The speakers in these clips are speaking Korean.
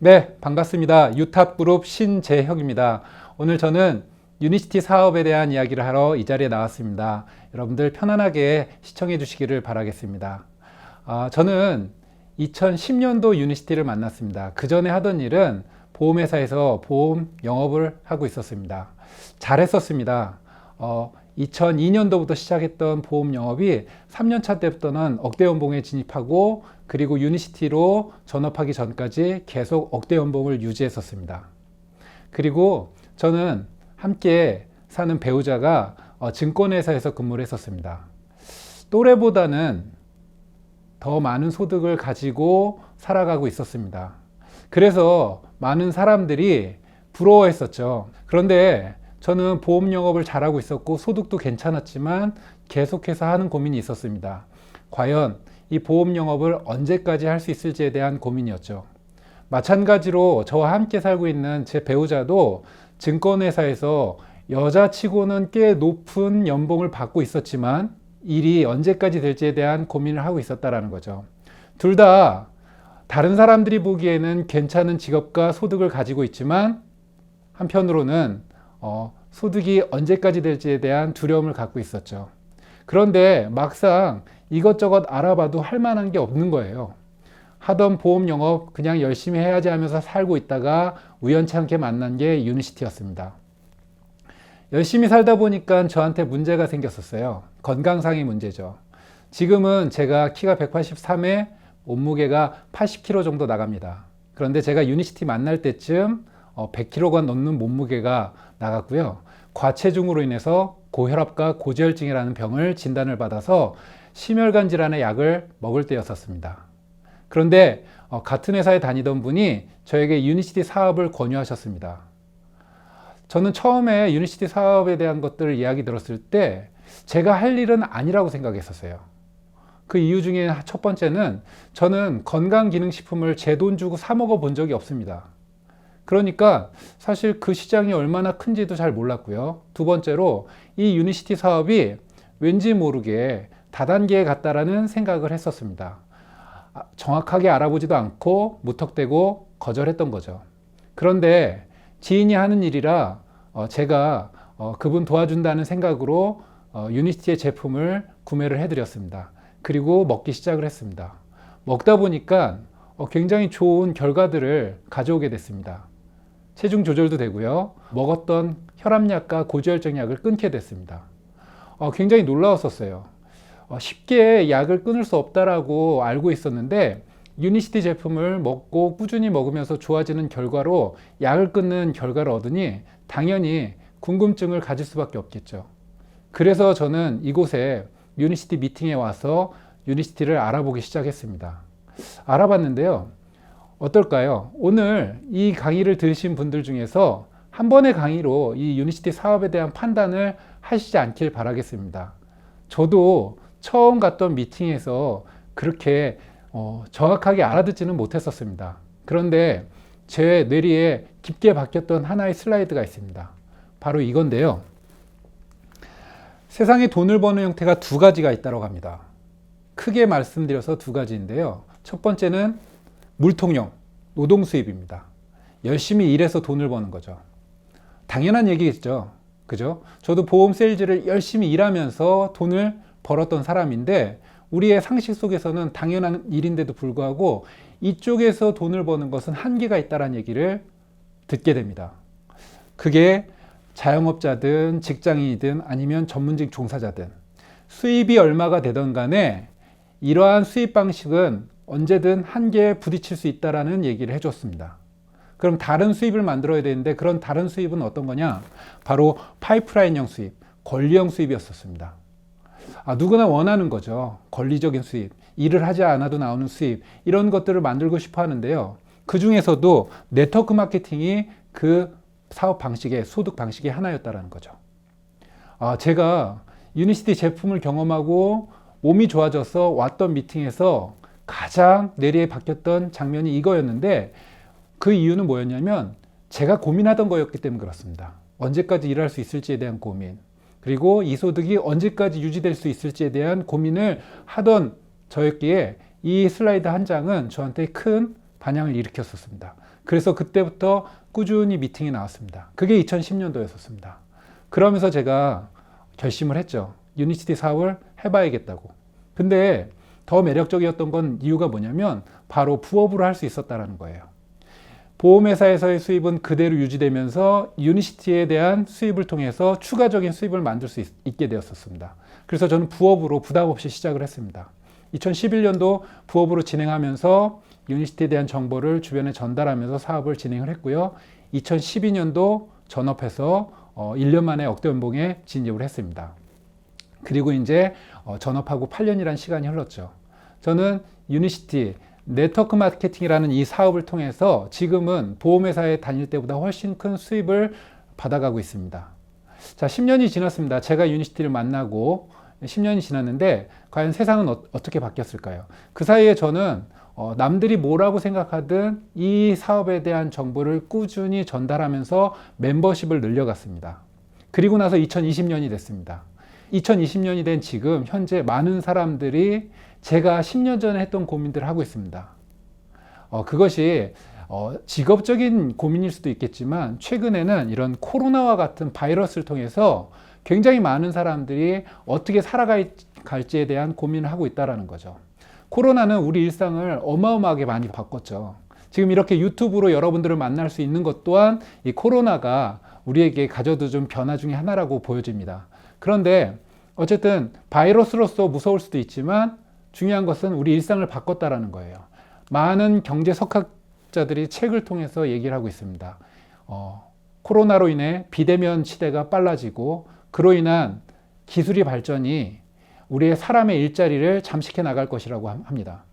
네, 반갑습니다. 유탑그룹 신재혁입니다. 오늘 저는 유니시티 사업에 대한 이야기를 하러 이 자리에 나왔습니다. 여러분들 편안하게 시청해 주시기를 바라겠습니다. 저는 2010년도 유니시티를 만났습니다. 그 전에 하던 일은 보험회사에서 보험 영업을 하고 있었습니다. 잘했었습니다. 2002년도부터 시작했던 보험 영업이 3년차 때부터는 억대 연봉에 진입하고 그리고 유니시티로 전업하기 전까지 계속 억대 연봉을 유지했었습니다. 그리고 저는 함께 사는 배우자가 증권회사에서 근무를 했었습니다. 또래보다는 더 많은 소득을 가지고 살아가고 있었습니다. 그래서 많은 사람들이 부러워했었죠. 그런데 저는 보험 영업을 잘하고 있었고 소득도 괜찮았지만 계속해서 하는 고민이 있었습니다. 과연 이 보험 영업을 언제까지 할 수 있을지에 대한 고민이었죠. 마찬가지로 저와 함께 살고 있는 제 배우자도 증권회사에서 여자치고는 꽤 높은 연봉을 받고 있었지만 일이 언제까지 될지에 대한 고민을 하고 있었다는 거죠. 둘 다 다른 사람들이 보기에는 괜찮은 직업과 소득을 가지고 있지만 한편으로는 소득이 언제까지 될지에 대한 두려움을 갖고 있었죠. 그런데 막상 이것저것 알아봐도 할 만한 게 없는 거예요. 하던 보험 영업 그냥 열심히 해야지 하면서 살고 있다가 우연찮게 만난 게 유니시티였습니다. 열심히 살다 보니까 저한테 문제가 생겼었어요. 건강상의 문제죠. 지금은 제가 키가 183에 몸무게가 80kg 정도 나갑니다. 그런데 제가 유니시티 만날 때쯤 100kg가 넘는 몸무게가 나갔고요. 과체중으로 인해서 고혈압과 고지혈증이라는 병을 진단을 받아서 심혈관 질환의 약을 먹을 때였었습니다. 그런데 같은 회사에 다니던 분이 저에게 유니시티 사업을 권유하셨습니다. 저는 처음에 유니시티 사업에 대한 것들을 이야기 들었을 때 제가 할 일은 아니라고 생각했었어요. 그 이유 중에 첫 번째는 저는 건강기능식품을 제 돈 주고 사 먹어 본 적이 없습니다. 그러니까 사실 그 시장이 얼마나 큰지도 잘 몰랐고요. 두 번째로 이 유니시티 사업이 왠지 모르게 다단계에 갔다라는 생각을 했었습니다. 정확하게 알아보지도 않고 무턱대고 거절했던 거죠. 그런데 지인이 하는 일이라 제가 그분 도와준다는 생각으로 유니시티의 제품을 구매를 해드렸습니다. 그리고 먹기 시작을 했습니다. 먹다 보니까 굉장히 좋은 결과들을 가져오게 됐습니다. 체중 조절도 되고요. 먹었던 혈압약과 고지혈증 약을 끊게 됐습니다. 굉장히 놀라웠었어요. 쉽게 약을 끊을 수 없다라고 알고 있었는데 유니시티 제품을 먹고 꾸준히 먹으면서 좋아지는 결과로 약을 끊는 결과를 얻으니 당연히 궁금증을 가질 수밖에 없겠죠. 그래서 저는 이곳에 유니시티 미팅에 와서 유니시티를 알아보기 시작했습니다. 알아봤는데요. 어떨까요? 오늘 이 강의를 들으신 분들 중에서 한 번의 강의로 이 유니시티 사업에 대한 판단을 하시지 않길 바라겠습니다. 저도 처음 갔던 미팅에서 그렇게 정확하게 알아듣지는 못했었습니다. 그런데 제 뇌리에 깊게 박혔던 하나의 슬라이드가 있습니다. 바로 이건데요. 세상에 돈을 버는 형태가 두 가지가 있다고 합니다. 크게 말씀드려서 두 가지인데요. 첫 번째는 물통형, 노동 수입입니다. 열심히 일해서 돈을 버는 거죠. 당연한 얘기겠죠. 그죠? 저도 보험 세일즈를 열심히 일하면서 돈을 벌었던 사람인데 우리의 상식 속에서는 당연한 일인데도 불구하고 이쪽에서 돈을 버는 것은 한계가 있다는 얘기를 듣게 됩니다. 그게 자영업자든 직장인이든 아니면 전문직 종사자든 수입이 얼마가 되던 간에 이러한 수입 방식은 언제든 한계에 부딪힐 수 있다는 얘기를 해줬습니다. 그럼 다른 수입을 만들어야 되는데 그런 다른 수입은 어떤 거냐? 바로 파이프라인형 수입, 권리형 수입이었었습니다. 누구나 원하는 거죠. 권리적인 수입, 일을 하지 않아도 나오는 수입, 이런 것들을 만들고 싶어 하는데요. 그 중에서도 네트워크 마케팅이 그 사업 방식의 소득 방식의 하나였다는 거죠. 제가 유니시티 제품을 경험하고 몸이 좋아져서 왔던 미팅에서 가장 뇌리에 박혔던 장면이 이거였는데 그 이유는 뭐였냐면 제가 고민하던 거였기 때문에 그렇습니다. 언제까지 일할 수 있을지에 대한 고민, 그리고 이 소득이 언제까지 유지될 수 있을지에 대한 고민을 하던 저였기에 이 슬라이드 한 장은 저한테 큰 반향을 일으켰었습니다. 그래서 그때부터 꾸준히 미팅이 나왔습니다. 그게 2010년도였었습니다. 그러면서 제가 결심을 했죠. 유니시티 사업을 해봐야겠다고. 근데 더 매력적이었던 건 이유가 뭐냐면 바로 부업으로 할 수 있었다는 거예요. 보험회사에서의 수입은 그대로 유지되면서 유니시티에 대한 수입을 통해서 추가적인 수입을 만들 수 있게 되었었습니다. 그래서 저는 부업으로 부담 없이 시작을 했습니다. 2011년도 부업으로 진행하면서 유니시티에 대한 정보를 주변에 전달하면서 사업을 진행을 했고요. 2012년도 전업해서 1년 만에 억대 연봉에 진입을 했습니다. 그리고 이제 전업하고 8년이라는 시간이 흘렀죠. 저는 유니시티 네트워크 마케팅이라는 이 사업을 통해서 지금은 보험회사에 다닐 때보다 훨씬 큰 수입을 받아가고 있습니다. 자, 10년이 지났습니다. 제가 유니시티를 만나고 10년이 지났는데 과연 세상은 어떻게 바뀌었을까요? 그 사이에 저는 남들이 뭐라고 생각하든 이 사업에 대한 정보를 꾸준히 전달하면서 멤버십을 늘려갔습니다. 그리고 나서 2020년이 됐습니다. 2020년이 된 지금 현재 많은 사람들이 제가 10년 전에 했던 고민들을 하고 있습니다. 그것이 직업적인 고민일 수도 있겠지만 최근에는 이런 코로나와 같은 바이러스를 통해서 굉장히 많은 사람들이 어떻게 살아갈지에 대한 고민을 하고 있다는 거죠. 코로나는 우리 일상을 어마어마하게 많이 바꿨죠. 지금 이렇게 유튜브로 여러분들을 만날 수 있는 것 또한 이 코로나가 우리에게 가져다 준 변화 중에 하나라고 보여집니다. 그런데 어쨌든 바이러스로서 무서울 수도 있지만 중요한 것은 우리 일상을 바꿨다라는 거예요. 많은 경제 석학자들이 책을 통해서 얘기를 하고 있습니다. 코로나로 인해 비대면 시대가 빨라지고 그로 인한 기술의 발전이 우리의 사람의 일자리를 잠식해 나갈 것이라고 합니다.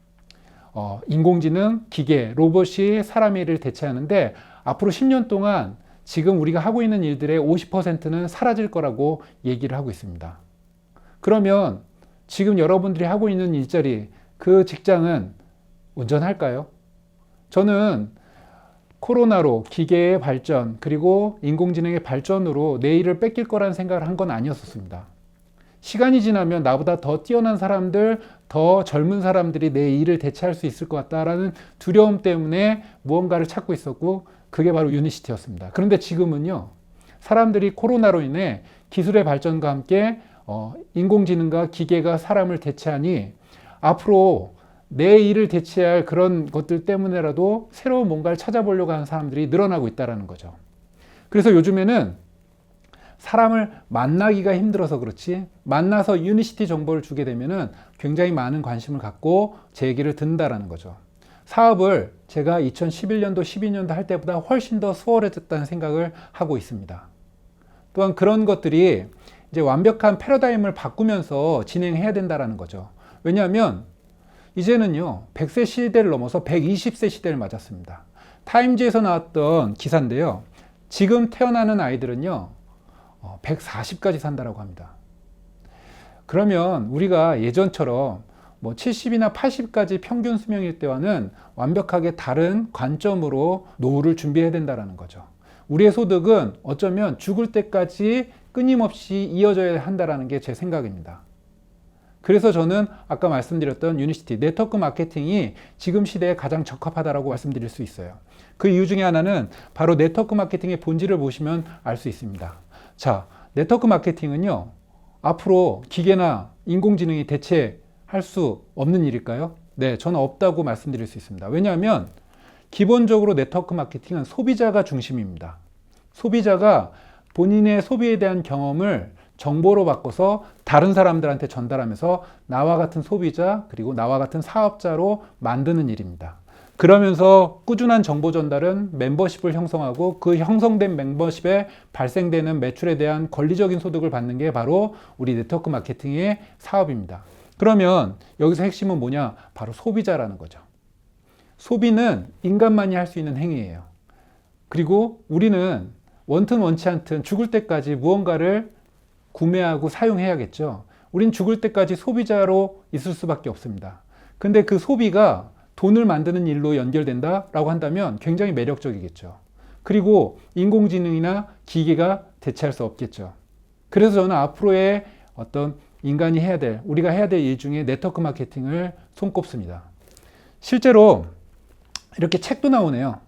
인공지능, 기계, 로봇이 사람의 일을 대체하는데 앞으로 10년 동안 지금 우리가 하고 있는 일들의 50%는 사라질 거라고 얘기를 하고 있습니다. 그러면 지금 여러분들이 하고 있는 일자리, 그 직장은 온전할까요? 저는 코로나로 기계의 발전 그리고 인공지능의 발전으로 내 일을 뺏길 거라는 생각을 한 건 아니었습니다. 시간이 지나면 나보다 더 뛰어난 사람들, 더 젊은 사람들이 내 일을 대체할 수 있을 것 같다라는 두려움 때문에 무언가를 찾고 있었고 그게 바로 유니시티였습니다. 그런데 지금은요, 사람들이 코로나로 인해 기술의 발전과 함께 인공지능과 기계가 사람을 대체하니 앞으로 내 일을 대체할 그런 것들 때문에라도 새로운 뭔가를 찾아보려고 하는 사람들이 늘어나고 있다는 거죠. 그래서 요즘에는 사람을 만나기가 힘들어서 그렇지 만나서 유니시티 정보를 주게 되면은 굉장히 많은 관심을 갖고 제 얘기를 듣는다라는 거죠. 사업을 제가 2011년도, 12년도 할 때보다 훨씬 더 수월해졌다는 생각을 하고 있습니다. 또한 그런 것들이 이제 완벽한 패러다임을 바꾸면서 진행해야 된다라는 거죠. 왜냐하면 이제는요, 100세 시대를 넘어서 120세 시대를 맞았습니다. 타임지에서 나왔던 기사인데요. 지금 태어나는 아이들은요, 140까지 산다라고 합니다. 그러면 우리가 예전처럼 뭐 70이나 80까지 평균 수명일 때와는 완벽하게 다른 관점으로 노후를 준비해야 된다는 거죠. 우리의 소득은 어쩌면 죽을 때까지 끊임없이 이어져야 한다는 게 제 생각입니다. 그래서 저는 아까 말씀드렸던 유니시티, 네트워크 마케팅이 지금 시대에 가장 적합하다고 말씀드릴 수 있어요. 그 이유 중에 하나는 바로 네트워크 마케팅의 본질을 보시면 알 수 있습니다. 자, 네트워크 마케팅은요, 앞으로 기계나 인공지능이 대체할 수 없는 일일까요? 네, 저는 없다고 말씀드릴 수 있습니다. 왜냐하면 기본적으로 네트워크 마케팅은 소비자가 중심입니다. 소비자가 본인의 소비에 대한 경험을 정보로 바꿔서 다른 사람들한테 전달하면서 나와 같은 소비자 그리고 나와 같은 사업자로 만드는 일입니다. 그러면서 꾸준한 정보 전달은 멤버십을 형성하고 그 형성된 멤버십에 발생되는 매출에 대한 권리적인 소득을 받는 게 바로 우리 네트워크 마케팅의 사업입니다. 그러면 여기서 핵심은 뭐냐? 바로 소비자라는 거죠. 소비는 인간만이 할 수 있는 행위예요. 그리고 우리는 원튼 원치 않든 죽을 때까지 무언가를 구매하고 사용해야겠죠. 우린 죽을 때까지 소비자로 있을 수밖에 없습니다. 근데 그 소비가 돈을 만드는 일로 연결된다라고 한다면 굉장히 매력적이겠죠. 그리고 인공지능이나 기계가 대체할 수 없겠죠. 그래서 저는 앞으로의 어떤 인간이 해야 될, 우리가 해야 될 일 중에 네트워크 마케팅을 손꼽습니다. 실제로 이렇게 책도 나오네요.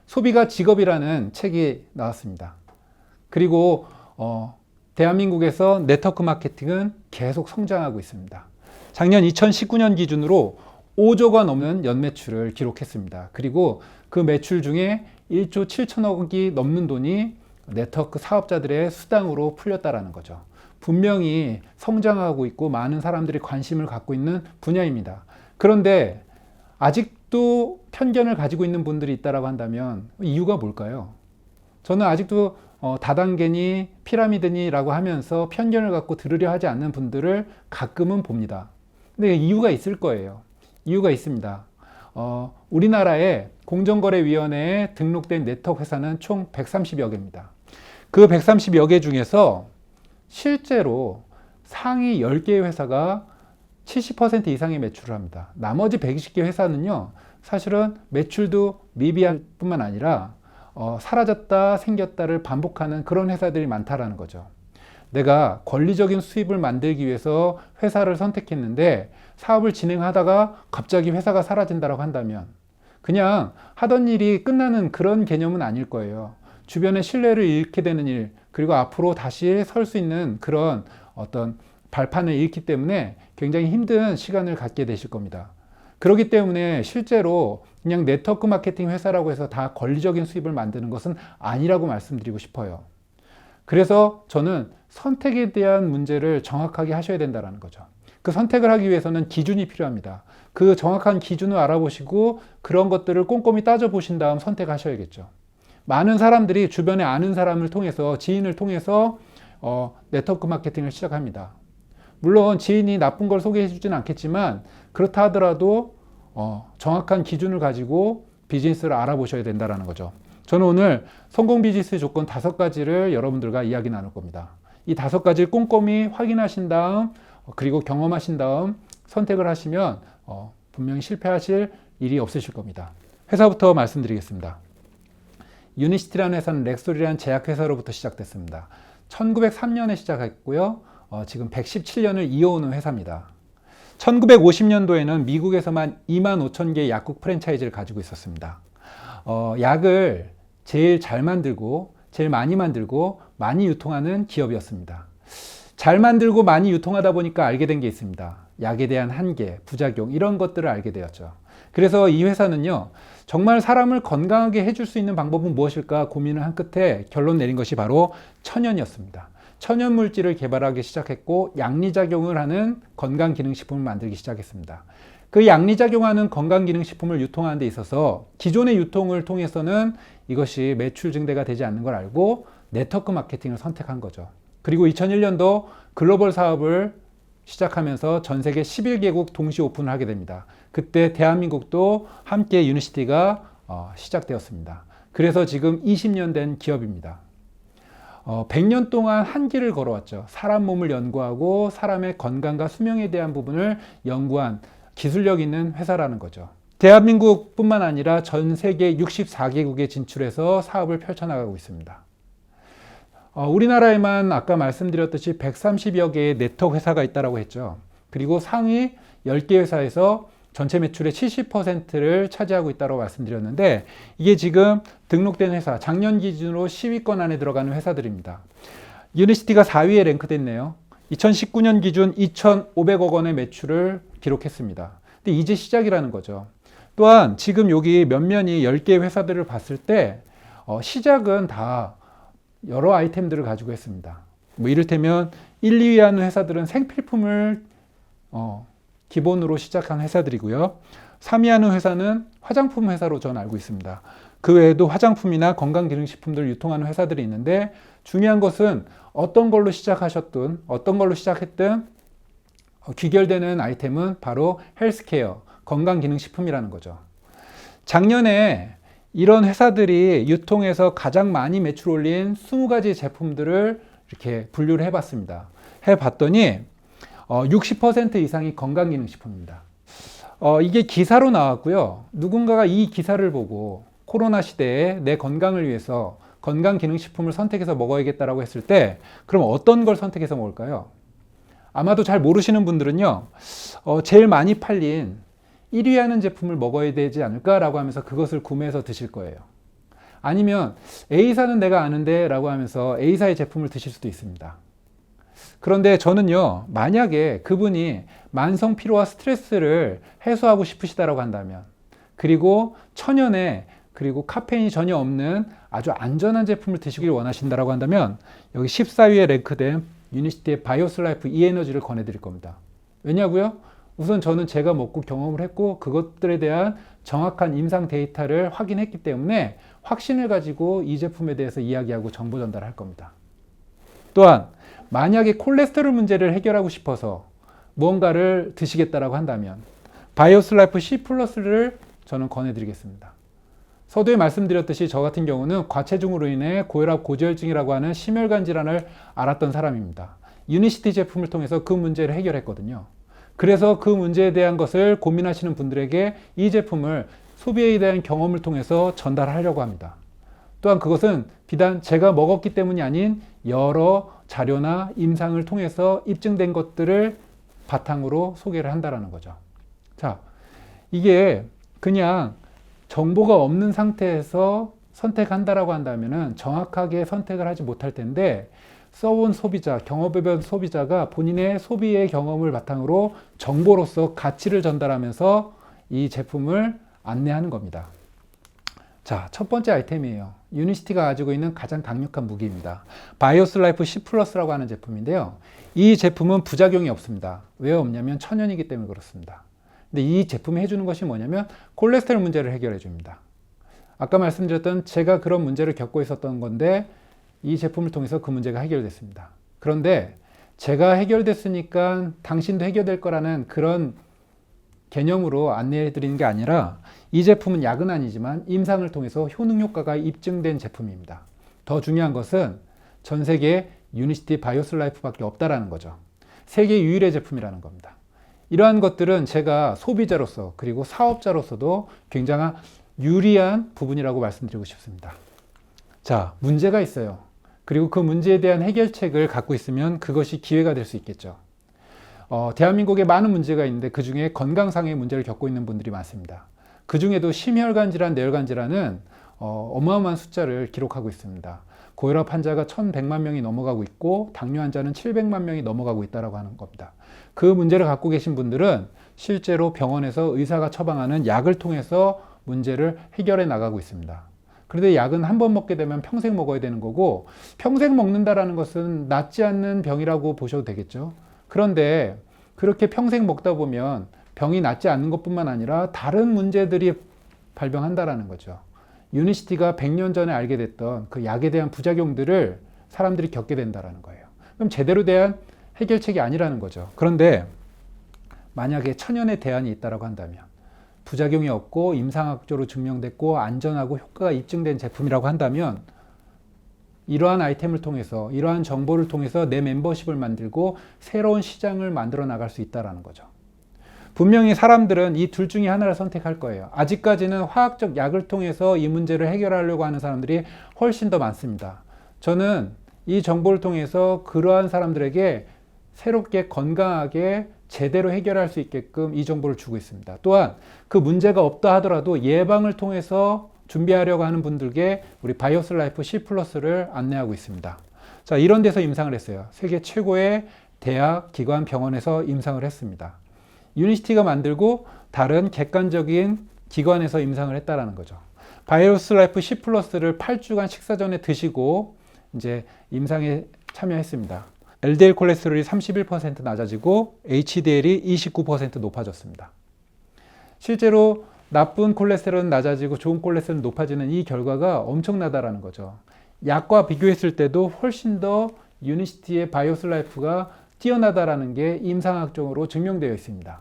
소비가 직업이라는 책이 나왔습니다. 그리고 대한민국에서 네트워크 마케팅은 계속 성장하고 있습니다. 작년 2019년 기준으로 5조가 넘는 연매출을 기록했습니다. 그리고 그 매출 중에 1조 7천억이 넘는 돈이 네트워크 사업자들의 수당으로 풀렸다라는 거죠. 분명히 성장하고 있고 많은 사람들이 관심을 갖고 있는 분야입니다. 그런데 아직도 편견을 가지고 있는 분들이 있다고 한다면 이유가 뭘까요? 저는 아직도 다단계니 피라미드니라고 하면서 편견을 갖고 들으려 하지 않는 분들을 가끔은 봅니다. 근데 이유가 있을 거예요. 이유가 있습니다. 우리나라의 공정거래위원회에 등록된 네트워크 회사는 총 130여 개입니다. 그 130여 개 중에서 실제로 상위 10개의 회사가 70% 이상의 매출을 합니다. 나머지 120개 회사는요, 사실은 매출도 미비할 뿐만 아니라 사라졌다 생겼다를 반복하는 그런 회사들이 많다라는 거죠. 내가 권리적인 수입을 만들기 위해서 회사를 선택했는데 사업을 진행하다가 갑자기 회사가 사라진다고 한다면 그냥 하던 일이 끝나는 그런 개념은 아닐 거예요. 주변의 신뢰를 잃게 되는 일, 그리고 앞으로 다시 설 수 있는 그런 어떤 발판을 잃기 때문에 굉장히 힘든 시간을 갖게 되실 겁니다. 그렇기 때문에 실제로 그냥 네트워크 마케팅 회사라고 해서 다 권리적인 수입을 만드는 것은 아니라고 말씀드리고 싶어요. 그래서 저는 선택에 대한 문제를 정확하게 하셔야 된다는 거죠. 그 선택을 하기 위해서는 기준이 필요합니다. 그 정확한 기준을 알아보시고 그런 것들을 꼼꼼히 따져보신 다음 선택하셔야겠죠. 많은 사람들이 주변에 아는 사람을 통해서, 지인을 통해서 네트워크 마케팅을 시작합니다. 물론 지인이 나쁜 걸 소개해 주지는 않겠지만 그렇다 하더라도 정확한 기준을 가지고 비즈니스를 알아보셔야 된다는 거죠. 저는 오늘 성공 비즈니스 조건 5가지를 여러분들과 이야기 나눌 겁니다. 이 5가지를 꼼꼼히 확인하신 다음 그리고 경험하신 다음 선택을 하시면 분명히 실패하실 일이 없으실 겁니다. 회사부터 말씀드리겠습니다. 유니시티라는 회사는 렉솔이라는 제약회사로부터 시작됐습니다. 1903년에 시작했고요. 지금 117년을 이어오는 회사입니다. 1950년도에는 미국에서만 2만 5천 개의 약국 프랜차이즈를 가지고 있었습니다. 약을 제일 잘 만들고 제일 많이 만들고 많이 유통하는 기업이었습니다. 잘 만들고 많이 유통하다 보니까 알게 된 게 있습니다. 약에 대한 한계, 부작용 이런 것들을 알게 되었죠. 그래서 이 회사는요, 정말 사람을 건강하게 해줄 수 있는 방법은 무엇일까 고민을 한 끝에 결론 내린 것이 바로 천연이었습니다. 천연 물질을 개발하기 시작했고 양리작용을 하는 건강기능식품을 만들기 시작했습니다. 그 양리작용하는 건강기능식품을 유통하는 데 있어서 기존의 유통을 통해서는 이것이 매출 증대가 되지 않는 걸 알고 네트워크 마케팅을 선택한 거죠. 그리고 2001년도 글로벌 사업을 시작하면서 전 세계 11개국 동시 오픈을 하게 됩니다. 그때 대한민국도 함께 유니시티가 시작되었습니다. 그래서 지금 20년 된 기업입니다. 100년 동안 한 길을 걸어왔죠. 사람 몸을 연구하고 사람의 건강과 수명에 대한 부분을 연구한 기술력 있는 회사라는 거죠. 대한민국뿐만 아니라 전 세계 64개국에 진출해서 사업을 펼쳐나가고 있습니다. 우리나라에만 아까 말씀드렸듯이 130여 개의 네트워크 회사가 있다고 했죠. 그리고 상위 10개 회사에서 전체 매출의 70%를 차지하고 있다고 말씀드렸는데 이게 지금 등록된 회사, 작년 기준으로 10위권 안에 들어가는 회사들입니다. 유니시티가 4위에 랭크됐네요. 2019년 기준 2,500억 원의 매출을 기록했습니다. 근데 이제 시작이라는 거죠. 또한 지금 여기 몇면이 10개의 회사들을 봤을 때 시작은 다 여러 아이템들을 가지고 했습니다. 뭐 이를테면 1, 2위 하는 회사들은 생필품을 기본으로 시작한 회사들이고요. 3위 하는 회사는 화장품 회사로 저는 알고 있습니다. 그 외에도 화장품이나 건강기능식품들을 유통하는 회사들이 있는데 중요한 것은 어떤 걸로 시작하셨든 어떤 걸로 시작했든 귀결되는 아이템은 바로 헬스케어, 건강기능식품이라는 거죠. 작년에 이런 회사들이 유통해서 가장 많이 매출 올린 20가지 제품들을 이렇게 분류를 해봤습니다. 해봤더니 60% 이상이 건강기능식품입니다. 이게 기사로 나왔고요. 누군가가 이 기사를 보고 코로나 시대에 내 건강을 위해서 건강기능식품을 선택해서 먹어야겠다라고 했을 때 그럼 어떤 걸 선택해서 먹을까요? 아마도 잘 모르시는 분들은요. 제일 많이 팔린 1위 하는 제품을 먹어야 되지 않을까라고 하면서 그것을 구매해서 드실 거예요. 아니면 A사는 내가 아는데 라고 하면서 A사의 제품을 드실 수도 있습니다. 그런데 저는요, 만약에 그분이 만성 피로와 스트레스를 해소하고 싶으시다라고 한다면, 그리고 천연에 그리고 카페인이 전혀 없는 아주 안전한 제품을 드시길 원하신다라고 한다면 여기 14위에 랭크된 유니시티의 바이오슬라이프 이에너지를 권해드릴 겁니다. 왜냐고요? 우선 저는 제가 먹고 경험을 했고 그것들에 대한 정확한 임상 데이터를 확인했기 때문에 확신을 가지고 이 제품에 대해서 이야기하고 정보 전달을 할 겁니다. 또한 만약에 콜레스테롤 문제를 해결하고 싶어서 무언가를 드시겠다라고 한다면 바이오슬라이프 C 플러스를 저는 권해드리겠습니다. 서두에 말씀드렸듯이 저 같은 경우는 과체중으로 인해 고혈압 고지혈증이라고 하는 심혈관 질환을 앓았던 사람입니다. 유니시티 제품을 통해서 그 문제를 해결했거든요. 그래서 그 문제에 대한 것을 고민하시는 분들에게 이 제품을 소비에 대한 경험을 통해서 전달하려고 합니다. 또한 그것은 비단 제가 먹었기 때문이 아닌 여러 자료나 임상을 통해서 입증된 것들을 바탕으로 소개를 한다는 거죠. 자, 이게 그냥 정보가 없는 상태에서 선택한다라고 한다면 정확하게 선택을 하지 못할 텐데, 써본 소비자, 경험해본 소비자가 본인의 소비의 경험을 바탕으로 정보로서 가치를 전달하면서 이 제품을 안내하는 겁니다. 자, 첫 번째 아이템이에요. 유니시티가 가지고 있는 가장 강력한 무기입니다. 바이오슬라이프 C 플러스라고 하는 제품인데요. 이 제품은 부작용이 없습니다. 왜 없냐면 천연이기 때문에 그렇습니다. 근데 이 제품이 해주는 것이 뭐냐면 콜레스테롤 문제를 해결해 줍니다. 아까 말씀드렸던 제가 그런 문제를 겪고 있었던 건데 이 제품을 통해서 그 문제가 해결됐습니다. 그런데 제가 해결됐으니까 당신도 해결될 거라는 그런 개념으로 안내해 드리는 게 아니라 이 제품은 약은 아니지만 임상을 통해서 효능 효과가 입증된 제품입니다. 더 중요한 것은 전 세계에 유니시티 바이오슬라이프밖에 없다라는 거죠. 세계 유일의 제품이라는 겁니다. 이러한 것들은 제가 소비자로서 그리고 사업자로서도 굉장한 유리한 부분이라고 말씀드리고 싶습니다. 자, 문제가 있어요. 그리고 그 문제에 대한 해결책을 갖고 있으면 그것이 기회가 될 수 있겠죠. 대한민국에 많은 문제가 있는데 그 중에 건강상의 문제를 겪고 있는 분들이 많습니다. 그 중에도 심혈관 질환, 뇌혈관 질환은 어마어마한 숫자를 기록하고 있습니다. 고혈압 환자가 1,100만 명이 넘어가고 있고 당뇨 환자는 700만 명이 넘어가고 있다고 하는 겁니다. 그 문제를 갖고 계신 분들은 실제로 병원에서 의사가 처방하는 약을 통해서 문제를 해결해 나가고 있습니다. 그런데 약은 한 번 먹게 되면 평생 먹어야 되는 거고, 평생 먹는다라는 것은 낫지 않는 병이라고 보셔도 되겠죠. 그런데 그렇게 평생 먹다 보면 병이 낫지 않는 것뿐만 아니라 다른 문제들이 발병한다라는 거죠. 유니시티가 100년 전에 알게 됐던 그 약에 대한 부작용들을 사람들이 겪게 된다는 거예요. 그럼 제대로 대한 해결책이 아니라는 거죠. 그런데 만약에 천연의 대안이 있다고 한다면, 부작용이 없고 임상학적으로 증명됐고 안전하고 효과가 입증된 제품이라고 한다면 이러한 아이템을 통해서, 이러한 정보를 통해서 내 멤버십을 만들고 새로운 시장을 만들어 나갈 수 있다는 거죠. 분명히 사람들은 이 둘 중에 하나를 선택할 거예요. 아직까지는 화학적 약을 통해서 이 문제를 해결하려고 하는 사람들이 훨씬 더 많습니다. 저는 이 정보를 통해서 그러한 사람들에게 새롭게 건강하게 제대로 해결할 수 있게끔 이 정보를 주고 있습니다. 또한 그 문제가 없다 하더라도 예방을 통해서 준비하려고 하는 분들께 우리 바이오슬라이프 C 플러스를 안내하고 있습니다. 자, 이런 데서 임상을 했어요. 세계 최고의 대학, 기관, 병원에서 임상을 했습니다. 유니시티가 만들고 다른 객관적인 기관에서 임상을 했다라는 거죠. 바이오슬라이프 C 플러스를 8주간 식사 전에 드시고 이제 임상에 참여했습니다. LDL 콜레스테롤이 31% 낮아지고 HDL이 29% 높아졌습니다. 실제로 나쁜 콜레스테롤은 낮아지고 좋은 콜레스테롤은 높아지는 이 결과가 엄청나다라는 거죠. 약과 비교했을 때도 훨씬 더 유니시티의 바이오슬라이프가 뛰어나다라는 게 임상학적으로 증명되어 있습니다.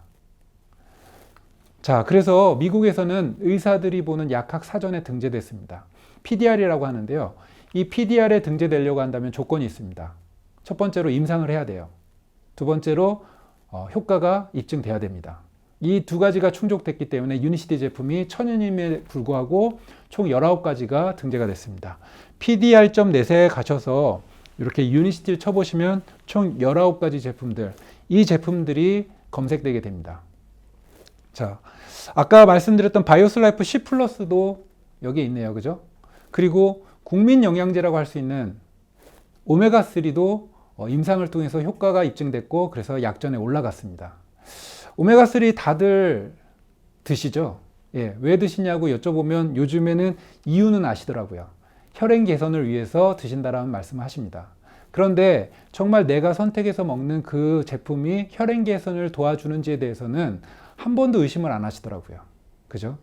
자, 그래서 미국에서는 의사들이 보는 약학 사전에 등재됐습니다. PDR이라고 하는데요. 이 PDR에 등재되려고 한다면 조건이 있습니다. 첫 번째로 임상을 해야 돼요. 두 번째로 효과가 입증돼야 됩니다. 이 두 가지가 충족됐기 때문에 유니시티 제품이 천연임에 불구하고 총 19가지가 등재가 됐습니다. PDR.net에 가셔서 이렇게 유니시티를 쳐보시면 총 19가지 제품들, 이 제품들이 검색되게 됩니다. 자, 아까 말씀드렸던 바이오슬라이프 C 플러스도 여기에 있네요. 그죠? 그리고 국민영양제라고 할 수 있는 오메가3도 임상을 통해서 효과가 입증됐고 그래서 약전에 올라갔습니다. 오메가3 다들 드시죠? 예, 왜 드시냐고 여쭤보면 요즘에는 이유는 아시더라고요. 혈행 개선을 위해서 드신다라는 말씀을 하십니다. 그런데 정말 내가 선택해서 먹는 그 제품이 혈행 개선을 도와주는지에 대해서는 한 번도 의심을 안 하시더라고요. 그죠?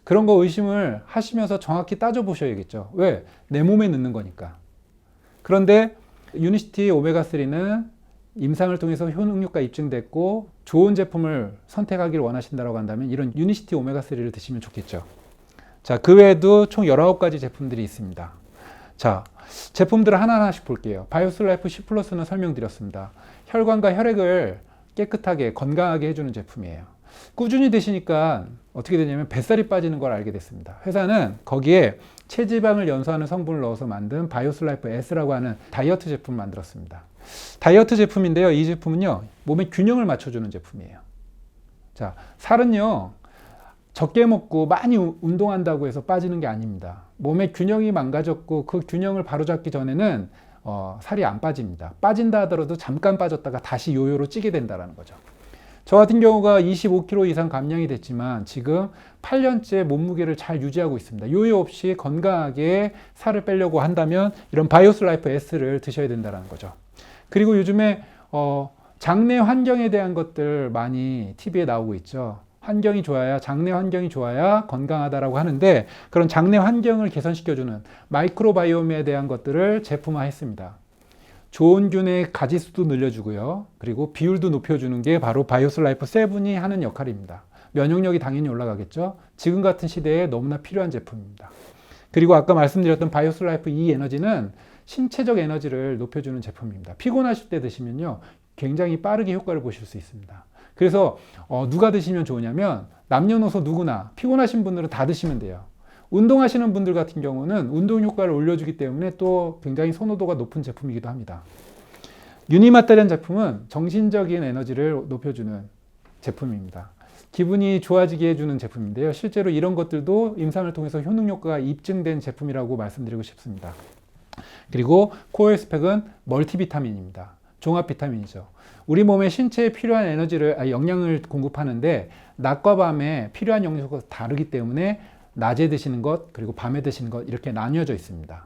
그런 거 의심을 하시면서 정확히 따져보셔야겠죠. 왜? 내 몸에 넣는 거니까. 그런데 유니시티 오메가3는 임상을 통해서 효능효과 입증됐고 좋은 제품을 선택하기를 원하신다고 한다면 이런 유니시티 오메가3를 드시면 좋겠죠. 자, 그 외에도 총 19가지 제품들이 있습니다. 자, 제품들을 하나하나씩 볼게요. 바이오슬라이프 C 플러스는 설명드렸습니다. 혈관과 혈액을 깨끗하게 건강하게 해주는 제품이에요. 꾸준히 드시니까 어떻게 되냐면 뱃살이 빠지는 걸 알게 됐습니다. 회사는 거기에 체지방을 연소하는 성분을 넣어서 만든 바이오슬라이프 S라고 하는 다이어트 제품을 만들었습니다. 다이어트 제품인데요. 이 제품은요, 몸의 균형을 맞춰주는 제품이에요. 자, 살은요, 적게 먹고 많이 운동한다고 해서 빠지는 게 아닙니다. 몸의 균형이 망가졌고 그 균형을 바로잡기 전에는 살이 안 빠집니다. 빠진다 하더라도 잠깐 빠졌다가 다시 요요로 찌게 된다는 거죠. 저 같은 경우가 25kg 이상 감량이 됐지만 지금 8년째 몸무게를 잘 유지하고 있습니다. 요요 없이 건강하게 살을 빼려고 한다면 이런 바이오슬라이프 S를 드셔야 된다는 거죠. 그리고 요즘에 장내 환경에 대한 것들 많이 TV에 나오고 있죠. 환경이 좋아야, 장내 환경이 좋아야 건강하다라고 하는데 그런 장내 환경을 개선시켜주는 마이크로바이옴에 대한 것들을 제품화했습니다. 좋은 균의 가지수도 늘려주고요. 그리고 비율도 높여주는 게 바로 바이오슬라이프 7이 하는 역할입니다. 면역력이 당연히 올라가겠죠. 지금 같은 시대에 너무나 필요한 제품입니다. 그리고 아까 말씀드렸던 바이오슬라이프 E 에너지는 신체적 에너지를 높여주는 제품입니다. 피곤하실 때 드시면요, 굉장히 빠르게 효과를 보실 수 있습니다. 그래서 누가 드시면 좋으냐면 남녀노소 누구나 피곤하신 분들은 다 드시면 돼요. 운동하시는 분들 같은 경우는 운동 효과를 올려주기 때문에 또 굉장히 선호도가 높은 제품이기도 합니다. 유니마다라는 제품은 정신적인 에너지를 높여주는 제품입니다. 기분이 좋아지게 해주는 제품인데요. 실제로 이런 것들도 임상을 통해서 효능 효과가 입증된 제품이라고 말씀드리고 싶습니다. 그리고 코어스펙은 멀티비타민입니다. 종합 비타민이죠. 우리 몸의 신체에 필요한 영양을 공급하는데 낮과 밤에 필요한 영양소가 다르기 때문에 낮에 드시는 것 그리고 밤에 드시는 것 이렇게 나뉘어져 있습니다.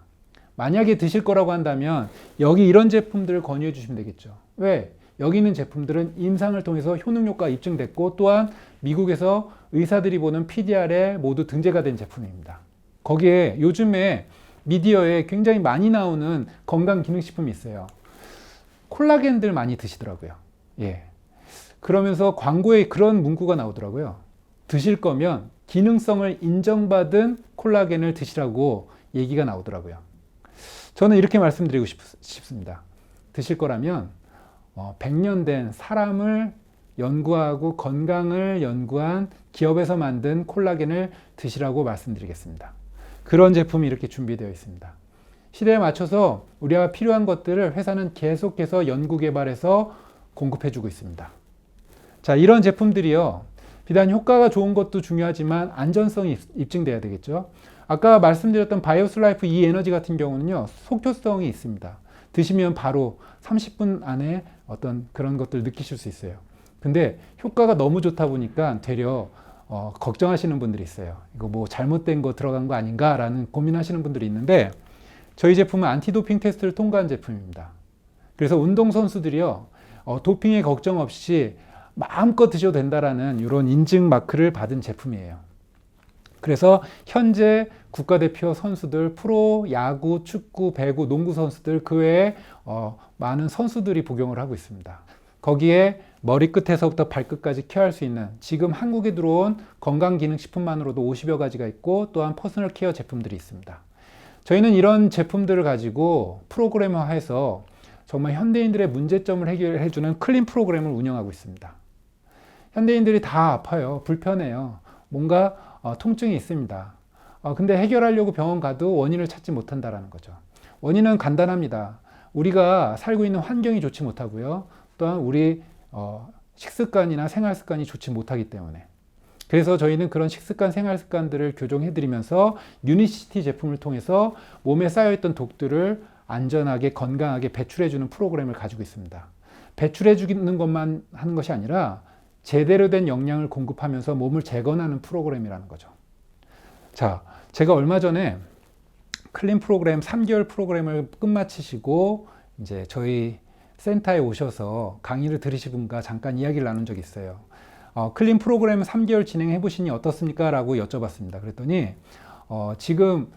만약에 드실 거라고 한다면 여기 이런 제품들을 권유해 주시면 되겠죠. 왜? 여기 있는 제품들은 임상을 통해서 효능 효과가 입증됐고 또한 미국에서 의사들이 보는 PDR에 모두 등재가 된 제품입니다. 거기에 요즘에 미디어에 굉장히 많이 나오는 건강기능식품이 있어요. 콜라겐들 많이 드시더라고요. 예. 그러면서 광고에 그런 문구가 나오더라고요. 드실 거면 기능성을 인정받은 콜라겐을 드시라고 얘기가 나오더라고요. 저는 이렇게 말씀드리고 싶습니다. 드실 거라면 100년 된 사람을 연구하고 건강을 연구한 기업에서 만든 콜라겐을 드시라고 말씀드리겠습니다. 그런 제품이 이렇게 준비되어 있습니다. 시대에 맞춰서 우리가 필요한 것들을 회사는 계속해서 연구 개발해서 공급해주고 있습니다. 자, 이런 제품들이요, 비단 효과가 좋은 것도 중요하지만 안전성이 입증돼야 되겠죠. 아까 말씀드렸던 바이오슬라이프 E 에너지 같은 경우는요, 속효성이 있습니다. 드시면 바로 30분 안에 어떤 그런 것들을 느끼실 수 있어요. 근데 효과가 너무 좋다 보니까 되려 걱정하시는 분들이 있어요. 이거 뭐 잘못된 거 들어간 거 아닌가 라는 고민하시는 분들이 있는데 저희 제품은 안티도핑 테스트를 통과한 제품입니다. 그래서 운동선수들이요, 도핑에 걱정 없이 마음껏 드셔도 된다라는 이런 인증 마크를 받은 제품이에요. 그래서 현재 국가대표 선수들, 프로, 야구, 축구, 배구, 농구 선수들, 그 외에 많은 선수들이 복용을 하고 있습니다. 거기에 머리끝에서부터 발끝까지 케어할 수 있는 지금 한국에 들어온 건강기능식품만으로도 50여 가지가 있고 또한 퍼스널 케어 제품들이 있습니다. 저희는 이런 제품들을 가지고 프로그램화해서 정말 현대인들의 문제점을 해결해주는 클린 프로그램을 운영하고 있습니다. 현대인들이 다 아파요. 불편해요. 뭔가 통증이 있습니다. 근데 해결하려고 병원 가도 원인을 찾지 못한다는 거죠. 원인은 간단합니다. 우리가 살고 있는 환경이 좋지 못하고요. 또한 우리 식습관이나 생활습관이 좋지 못하기 때문에. 그래서 저희는 그런 식습관, 생활 습관들을 교정해드리면서 유니시티 제품을 통해서 몸에 쌓여있던 독들을 안전하게 건강하게 배출해주는 프로그램을 가지고 있습니다. 배출해주는 것만 하는 것이 아니라 제대로 된 영양을 공급하면서 몸을 재건하는 프로그램이라는 거죠. 자, 제가 얼마 전에 클린 프로그램 3개월 프로그램을 끝마치시고 이제 저희 센터에 오셔서 강의를 들으신 분과 잠깐 이야기를 나눈 적이 있어요. 클린 프로그램 3개월 진행해 보시니 어떻습니까? 라고 여쭤봤습니다. 그랬더니 지금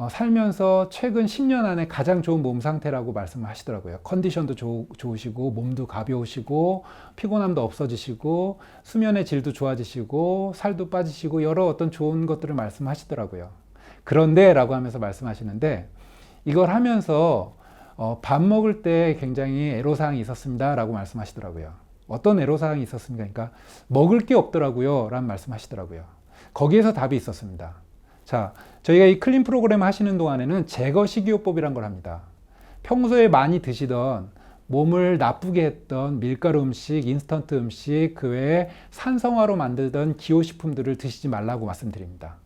살면서 최근 10년 안에 가장 좋은 몸 상태라고 말씀을 하시더라고요. 컨디션도 좋으시고 몸도 가벼우시고 피곤함도 없어지시고 수면의 질도 좋아지시고 살도 빠지시고 여러 어떤 좋은 것들을 말씀하시더라고요. 그런데 라고 하면서 말씀하시는데 이걸 하면서 밥 먹을 때 굉장히 애로사항이 있었습니다 라고 말씀하시더라고요. 어떤 애로사항이 있었습니까? 그러니까 먹을 게 없더라고요 라는 말씀하시더라고요. 거기에서 답이 있었습니다. 자, 저희가 이 클린 프로그램 하시는 동안에는 제거 식이요법이란 걸 합니다. 평소에 많이 드시던 몸을 나쁘게 했던 밀가루 음식, 인스턴트 음식, 그 외에 산성화로 만들던 기호식품들을 드시지 말라고 말씀드립니다.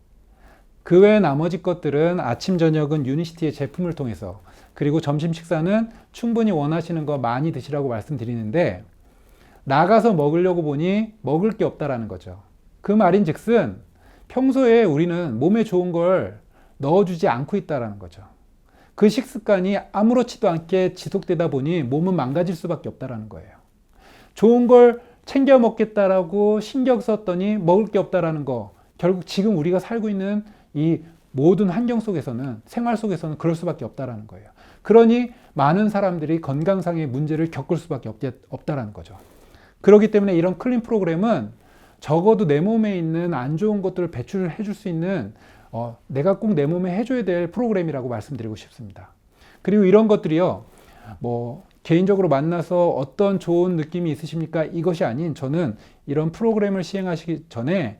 그 외에 나머지 것들은 아침, 저녁은 유니시티의 제품을 통해서 그리고 점심 식사는 충분히 원하시는 거 많이 드시라고 말씀드리는데 나가서 먹으려고 보니 먹을 게 없다라는 거죠. 그 말인 즉슨 평소에 우리는 몸에 좋은 걸 넣어주지 않고 있다는 거죠. 그 식습관이 아무렇지도 않게 지속되다 보니 몸은 망가질 수밖에 없다는 거예요. 좋은 걸 챙겨 먹겠다라고 신경 썼더니 먹을 게 없다는 거. 결국 지금 우리가 살고 있는 이 모든 환경 속에서는 생활 속에서는 그럴 수밖에 없다는 거예요. 그러니 많은 사람들이 건강상의 문제를 겪을 수밖에 없다는 거죠. 그렇기 때문에 이런 클린 프로그램은 적어도 내 몸에 있는 안 좋은 것들을 배출해 줄 수 있는 내가 꼭 내 몸에 해줘야 될 프로그램이라고 말씀드리고 싶습니다. 그리고 이런 것들이요, 개인적으로 만나서 어떤 좋은 느낌이 있으십니까? 이것이 아닌 저는 이런 프로그램을 시행하시기 전에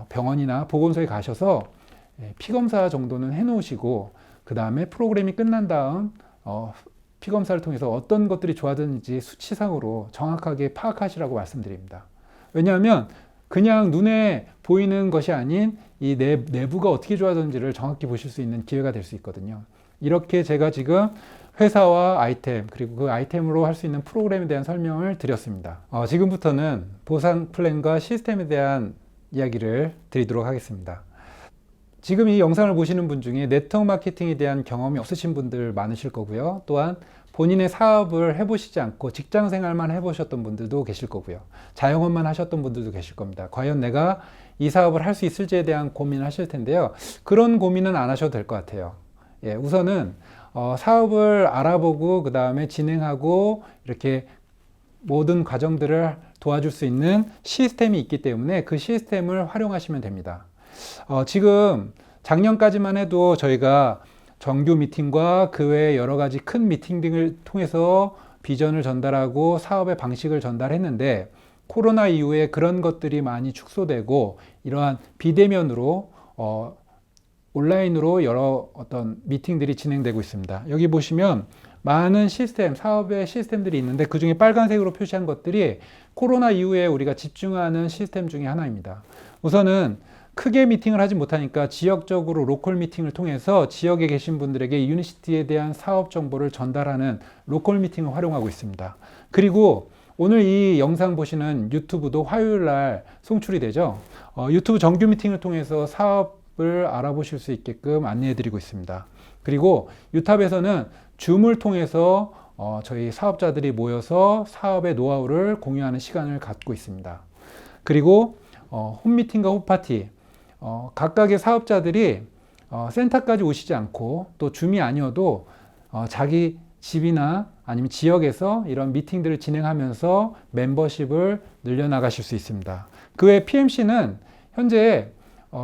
병원이나 보건소에 가셔서 피검사 정도는 해놓으시고 그 다음에 프로그램이 끝난 다음 피검사를 통해서 어떤 것들이 좋아졌는지 수치상으로 정확하게 파악하시라고 말씀드립니다. 왜냐하면 그냥 눈에 보이는 것이 아닌 이 내부가 어떻게 좋아졌는지를 정확히 보실 수 있는 기회가 될 수 있거든요. 이렇게 제가 지금 회사와 아이템 그리고 그 아이템으로 할 수 있는 프로그램에 대한 설명을 드렸습니다. 지금부터는 보상 플랜과 시스템에 대한 이야기를 드리도록 하겠습니다. 지금 이 영상을 보시는 분 중에 네트워크 마케팅에 대한 경험이 없으신 분들 많으실 거고요. 또한 본인의 사업을 해보시지 않고 직장 생활만 해보셨던 분들도 계실 거고요. 자영업만 하셨던 분들도 계실 겁니다. 과연 내가 이 사업을 할 수 있을지에 대한 고민을 하실 텐데요. 그런 고민은 안 하셔도 될 것 같아요. 우선은 사업을 알아보고 그 다음에 진행하고 이렇게 모든 과정들을 도와줄 수 있는 시스템이 있기 때문에 그 시스템을 활용하시면 됩니다. 지금 작년까지만 해도 저희가 정규 미팅과 그 외 여러 가지 큰 미팅 등을 통해서 비전을 전달하고 사업의 방식을 전달했는데 코로나 이후에 그런 것들이 많이 축소되고 이러한 비대면으로 온라인으로 여러 어떤 미팅들이 진행되고 있습니다. 여기 보시면 많은 시스템, 사업의 시스템들이 있는데 그 중에 빨간색으로 표시한 것들이 코로나 이후에 우리가 집중하는 시스템 중에 하나입니다. 우선은 크게 미팅을 하지 못하니까 지역적으로 로컬 미팅을 통해서 지역에 계신 분들에게 유니시티에 대한 사업 정보를 전달하는 로컬 미팅을 활용하고 있습니다. 그리고 오늘 이 영상 보시는 유튜브도 화요일 날 송출이 되죠. 유튜브 정규 미팅을 통해서 사업을 알아보실 수 있게끔 안내해 드리고 있습니다. 그리고 유탑에서는 줌을 통해서 저희 사업자들이 모여서 사업의 노하우를 공유하는 시간을 갖고 있습니다. 그리고 홈미팅과 홈파티, 각각의 사업자들이 센터까지 오시지 않고 또 줌이 아니어도 자기 집이나 아니면 지역에서 이런 미팅들을 진행하면서 멤버십을 늘려나가실 수 있습니다. 그 외 PMC는 현재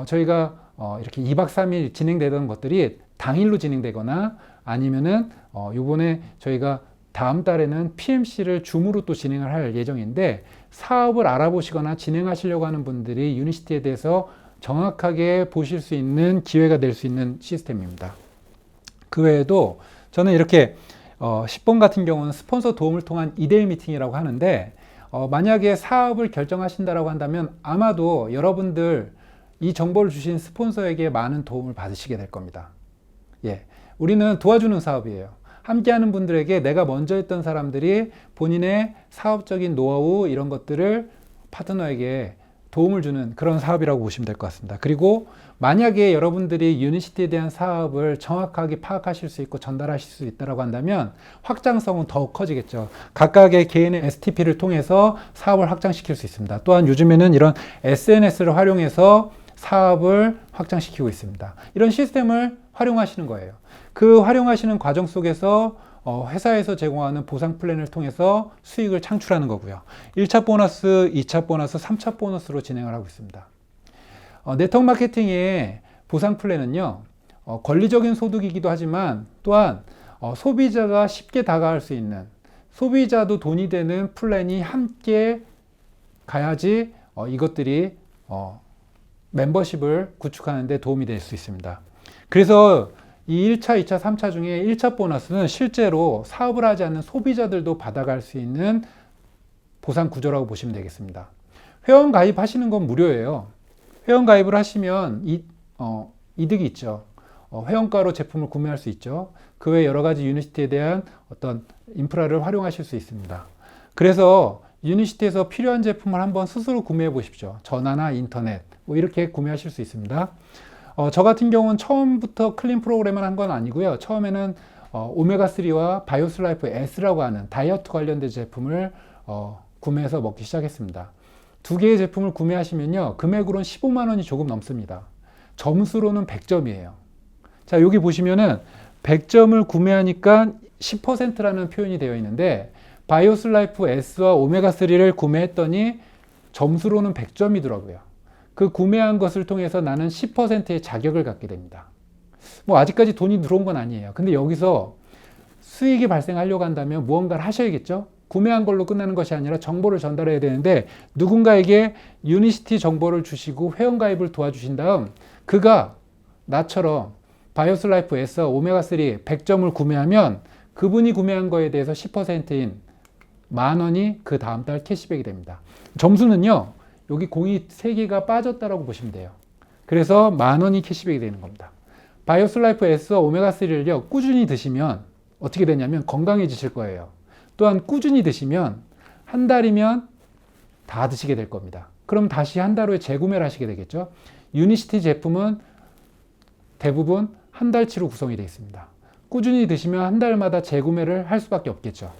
저희가 이렇게 2박 3일 진행되던 것들이 당일로 진행되거나 아니면은 요번에 저희가 다음 달에는 PMC를 줌으로 또 진행을 할 예정인데 사업을 알아보시거나 진행하시려고 하는 분들이 유니시티에 대해서 정확하게 보실 수 있는 기회가 될 수 있는 시스템입니다. 그 외에도 저는 이렇게 10번 같은 경우는 스폰서 도움을 통한 2대1 미팅이라고 하는데 만약에 사업을 결정하신다라고 한다면 아마도 여러분들 이 정보를 주신 스폰서에게 많은 도움을 받으시게 될 겁니다. 예, 우리는 도와주는 사업이에요. 함께하는 분들에게 내가 먼저 했던 사람들이 본인의 사업적인 노하우 이런 것들을 파트너에게 도움을 주는 그런 사업이라고 보시면 될 것 같습니다. 그리고 만약에 여러분들이 유니시티에 대한 사업을 정확하게 파악하실 수 있고 전달하실 수 있다고 한다면 확장성은 더욱 커지겠죠. 각각의 개인의 STP를 통해서 사업을 확장시킬 수 있습니다. 또한 요즘에는 이런 SNS를 활용해서 사업을 확장시키고 있습니다. 이런 시스템을 활용하시는 거예요. 그 활용하시는 과정 속에서 회사에서 제공하는 보상 플랜을 통해서 수익을 창출하는 거고요. 1차 보너스, 2차 보너스, 3차 보너스로 진행을 하고 있습니다. 네트워크 마케팅의 보상 플랜은요, 권리적인 소득이기도 하지만 또한 소비자가 쉽게 다가갈 수 있는, 소비자도 돈이 되는 플랜이 함께 가야지 이것들이 멤버십을 구축하는 데 도움이 될 수 있습니다. 그래서 이 1차, 2차, 3차 중에 1차 보너스는 실제로 사업을 하지 않는 소비자들도 받아갈 수 있는 보상 구조라고 보시면 되겠습니다. 회원 가입하시는 건 무료예요. 회원 가입을 하시면 이득이 있죠. 회원가로 제품을 구매할 수 있죠. 그 외 여러 가지 유니시티에 대한 어떤 인프라를 활용하실 수 있습니다. 그래서 유니시티에서 필요한 제품을 한번 스스로 구매해 보십시오. 전화나 인터넷 뭐 이렇게 구매하실 수 있습니다. 저 같은 경우는 처음부터 클린 프로그램을 한 건 아니고요. 처음에는 오메가3와 바이오스 라이프 S라고 하는 다이어트 관련된 제품을 구매해서 먹기 시작했습니다. 두 개의 제품을 구매하시면요, 금액으로는 15만 원이 조금 넘습니다. 점수로는 100점이에요. 자, 여기 보시면은 100점을 구매하니까 10%라는 표현이 되어 있는데, 바이오스 라이프 S와 오메가3를 구매했더니 점수로는 100점이더라고요. 그 구매한 것을 통해서 나는 10%의 자격을 갖게 됩니다. 뭐 아직까지 돈이 들어온 건 아니에요. 근데 여기서 수익이 발생하려고 한다면 무언가를 하셔야겠죠? 구매한 걸로 끝나는 것이 아니라 정보를 전달해야 되는데, 누군가에게 유니시티 정보를 주시고 회원가입을 도와주신 다음 그가 나처럼 바이오스 라이프 S와 오메가3 100점을 구매하면 그분이 구매한 거에 대해서 10%인 만 원이 그 다음 달 캐시백이 됩니다. 점수는요, 여기 공이 3개가 빠졌다라고 보시면 돼요. 그래서 만 원이 캐시백이 되는 겁니다. 바이오스 라이프 S와 오메가3를요, 꾸준히 드시면 어떻게 되냐면 건강해지실 거예요. 또한 꾸준히 드시면 한 달이면 다 드시게 될 겁니다. 그럼 다시 한 달 후에 재구매를 하시게 되겠죠. 유니시티 제품은 대부분 한 달치로 구성이 되어 있습니다. 꾸준히 드시면 한 달마다 재구매를 할 수밖에 없겠죠.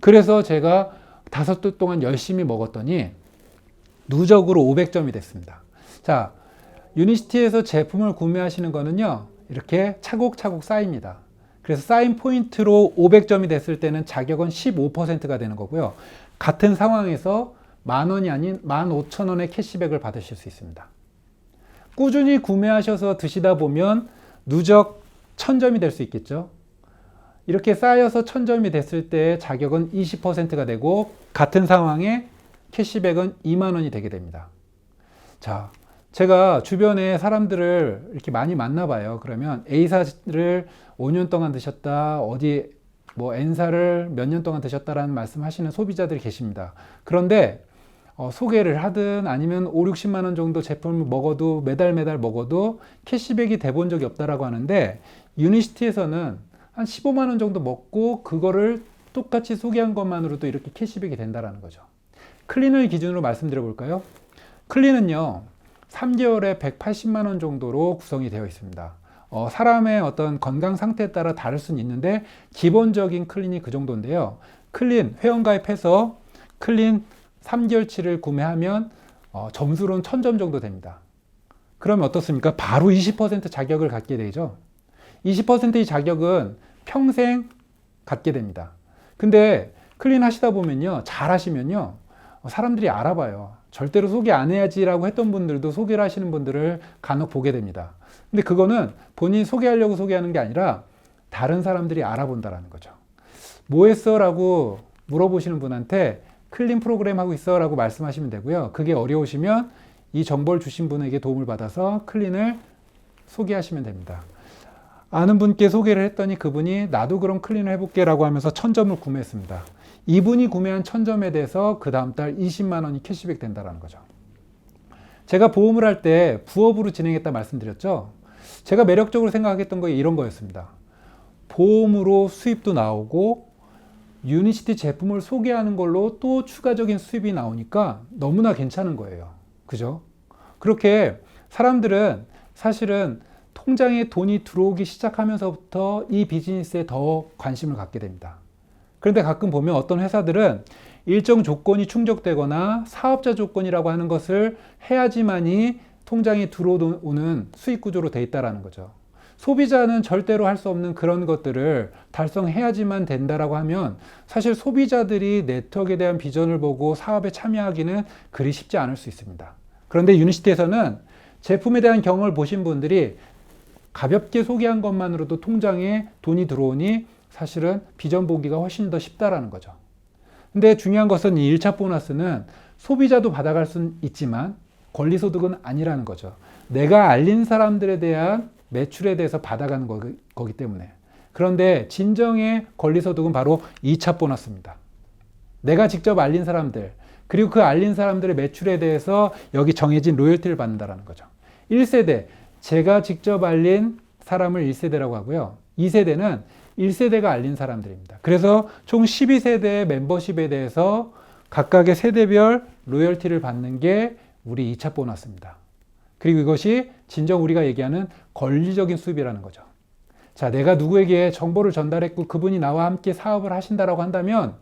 그래서 제가 5달 동안 열심히 먹었더니 누적으로 500점이 됐습니다. 자, 유니시티에서 제품을 구매하시는 거는요, 이렇게 차곡차곡 쌓입니다. 그래서 쌓인 포인트로 500점이 됐을 때는 자격은 15%가 되는 거고요. 같은 상황에서 만 원이 아닌 15,000원의 캐시백을 받으실 수 있습니다. 꾸준히 구매하셔서 드시다 보면 누적 1000점이 될 수 있겠죠. 이렇게 쌓여서 1000점이 됐을 때 자격은 20%가 되고, 같은 상황에 캐시백은 2만 원이 되게 됩니다. 자, 제가 주변에 사람들을 이렇게 많이 만나봐요. 그러면 A사를 5년 동안 드셨다, 어디 뭐 N사를 몇 년 동안 드셨다라는 말씀하시는 소비자들이 계십니다. 그런데 소개를 하든 아니면 5, 60만 원 정도 제품을 먹어도 매달 먹어도 캐시백이 돼본 적이 없다라고 하는데, 유니시티에서는 한 15만 원 정도 먹고 그거를 똑같이 소개한 것만으로도 이렇게 캐시백이 된다라는 거죠. 클린을 기준으로 말씀드려 볼까요? 클린은요, 3개월에 180만 원 정도로 구성이 되어 있습니다. 사람의 어떤 건강 상태에 따라 다를 수는 있는데 기본적인 클린이 그 정도인데요. 클린 회원가입해서 클린 3개월치를 구매하면 점수로는 1000점 정도 됩니다. 그러면 어떻습니까? 바로 20% 자격을 갖게 되죠. 20%의 자격은 평생 갖게 됩니다. 근데 클린 하시다 보면요, 잘 하시면요, 사람들이 알아봐요. 절대로 소개 안 해야지라고 했던 분들도 소개를 하시는 분들을 간혹 보게 됩니다. 근데 그거는 본인이 소개하려고 소개하는 게 아니라 다른 사람들이 알아본다라는 거죠. 뭐 했어? 라고 물어보시는 분한테 클린 프로그램 하고 있어 라고 말씀하시면 되고요. 그게 어려우시면 이 정보를 주신 분에게 도움을 받아서 클린을 소개하시면 됩니다. 아는 분께 소개를 했더니 그분이 나도 그럼 클린을 해볼게 라고 하면서 1000점을 구매했습니다. 이분이 구매한 1000점에 대해서 그 다음 달 20만 원이 캐시백 된다는 거죠. 제가 보험을 할 때 부업으로 진행했다 말씀드렸죠. 제가 매력적으로 생각했던 거 이런 거였습니다. 보험으로 수입도 나오고 유니시티 제품을 소개하는 걸로 또 추가적인 수입이 나오니까 너무나 괜찮은 거예요. 그죠? 그렇게 사람들은 사실은 통장에 돈이 들어오기 시작하면서부터 이 비즈니스에 더 관심을 갖게 됩니다. 그런데 가끔 보면 어떤 회사들은 일정 조건이 충족되거나 사업자 조건이라고 하는 것을 해야지만이 통장에 들어오는 수익 구조로 돼 있다는 거죠. 소비자는 절대로 할 수 없는 그런 것들을 달성해야지만 된다라고 하면 사실 소비자들이 네트워크에 대한 비전을 보고 사업에 참여하기는 그리 쉽지 않을 수 있습니다. 그런데 유니시티에서는 제품에 대한 경험을 보신 분들이 가볍게 소개한 것만으로도 통장에 돈이 들어오니 사실은 비전 보기가 훨씬 더 쉽다라는 거죠. 근데 중요한 것은 이 1차 보너스는 소비자도 받아갈 수는 있지만 권리소득은 아니라는 거죠. 내가 알린 사람들에 대한 매출에 대해서 받아가는 거기 때문에. 그런데 진정의 권리소득은 바로 2차 보너스입니다. 내가 직접 알린 사람들, 그리고 그 알린 사람들의 매출에 대해서 여기 정해진 로열티를 받는다는 거죠. 1세대, 제가 직접 알린 사람을 1세대라고 하고요. 2세대는 1세대가 알린 사람들입니다. 그래서 총 12세대의 멤버십에 대해서 각각의 세대별 로열티를 받는 게 우리 2차 보너스입니다. 그리고 이것이 진정 우리가 얘기하는 권리적인 수입이라는 거죠. 자, 내가 누구에게 정보를 전달했고 그분이 나와 함께 사업을 하신다라고 한다면